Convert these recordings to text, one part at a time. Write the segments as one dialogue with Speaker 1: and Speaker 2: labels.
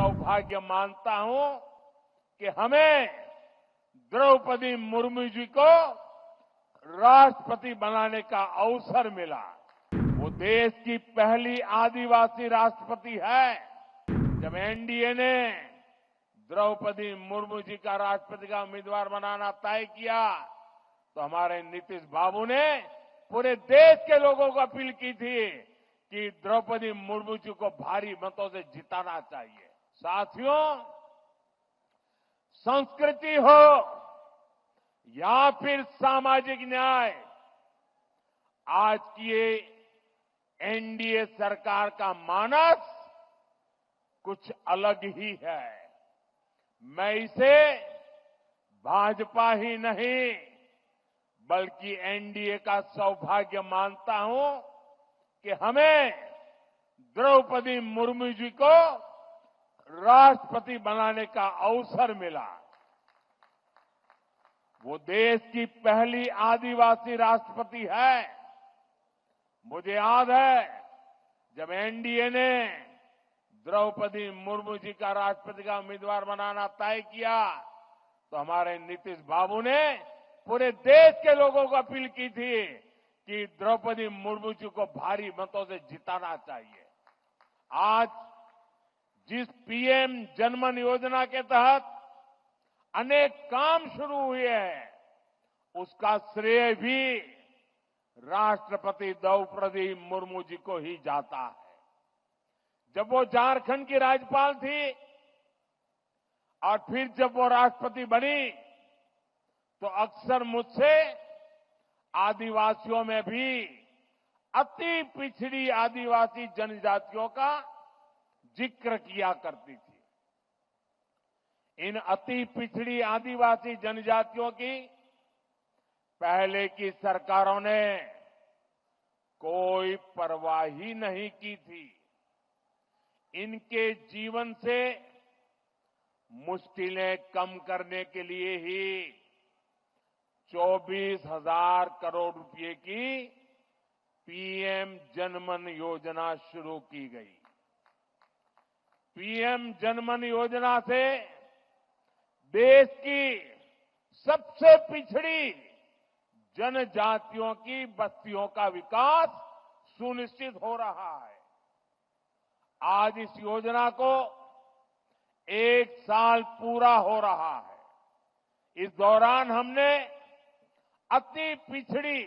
Speaker 1: सौभाग्य मानता हूं कि हमें द्रौपदी मुर्मू जी को राष्ट्रपति बनाने का अवसर मिला। वो देश की पहली आदिवासी राष्ट्रपति है। जब एनडीए ने द्रौपदी मुर्मू जी का राष्ट्रपति का उम्मीदवार बनाना तय किया तो हमारे नीतीश बाबू ने पूरे देश के लोगों को अपील की थी कि द्रौपदी मुर्मू जी को भारी मतों से जिताना चाहिए। साथियों, संस्कृति हो या फिर सामाजिक न्याय, आज की ये एनडीए सरकार का मानस कुछ अलग ही है। मैं इसे भाजपा ही नहीं बल्कि एनडीए का सौभाग्य मानता हूं कि हमें द्रौपदी मुर्मू जी को राष्ट्रपति बनाने का अवसर मिला। वो देश की पहली आदिवासी राष्ट्रपति है। मुझे याद है जब एनडीए ने द्रौपदी मुर्मू जी का राष्ट्रपति का उम्मीदवार बनाना तय किया तो हमारे नीतीश बाबू ने पूरे देश के लोगों को अपील की थी कि द्रौपदी मुर्मू जी को भारी मतों से जिताना चाहिए। आज जिस पीएम जनमन योजना के तहत अनेक काम शुरू हुए हैं, उसका श्रेय भी राष्ट्रपति द्रौपदी मुर्मू जी को ही जाता है। जब वो झारखंड की राज्यपाल थी और फिर जब वो राष्ट्रपति बनी तो अक्सर मुझसे आदिवासियों में भी अति पिछड़ी आदिवासी जनजातियों का जिक्र किया करती थी। इन अति पिछड़ी आदिवासी जनजातियों की पहले की सरकारों ने कोई परवाह ही नहीं की थी। इनके जीवन से मुश्किलें कम करने के लिए ही 24,000 करोड़ रुपए की पीएम जनमन योजना शुरू की गई। पीएम जनमन योजना से देश की सबसे पिछड़ी जनजातियों की बस्तियों का विकास सुनिश्चित हो रहा है। आज इस योजना को 1 साल पूरा हो रहा है। इस दौरान हमने अति पिछड़ी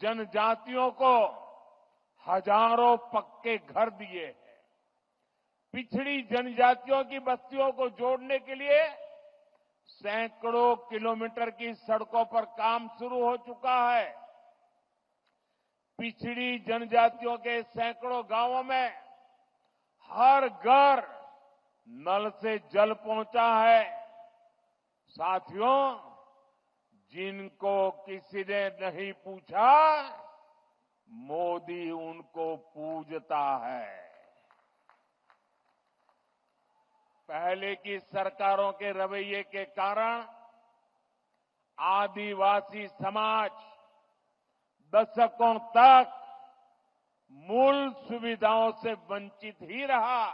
Speaker 1: जनजातियों को हजारों पक्के घर दिए हैं। पिछड़ी जनजातियों की बस्तियों को जोड़ने के लिए सैकड़ों किलोमीटर की सड़कों पर काम शुरू हो चुका है। पिछड़ी जनजातियों के सैकड़ों गांवों में हर घर नल से जल पहुंचा है। साथियों, जिनको किसी ने नहीं पूछा, मोदी उनको पूजता है। पहले की सरकारों के रवैये के कारण आदिवासी समाज दशकों तक मूल सुविधाओं से वंचित ही रहा।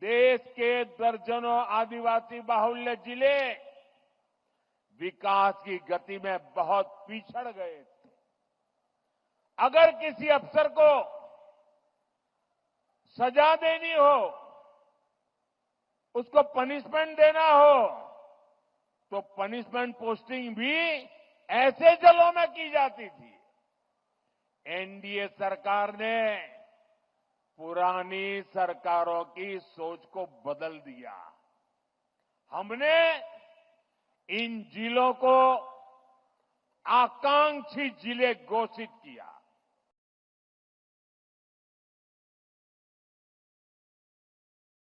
Speaker 1: देश के दर्जनों आदिवासी बाहुल्य जिले विकास की गति में बहुत पिछड़ गए थे। अगर किसी अफसर को सजा देनी हो, उसको पनिशमेंट देना हो, तो पनिशमेंट पोस्टिंग भी ऐसे जिलों में की जाती थी। एनडीए सरकार ने पुरानी सरकारों की सोच को बदल दिया। हमने इन जिलों को आकांक्षी जिले घोषित किया।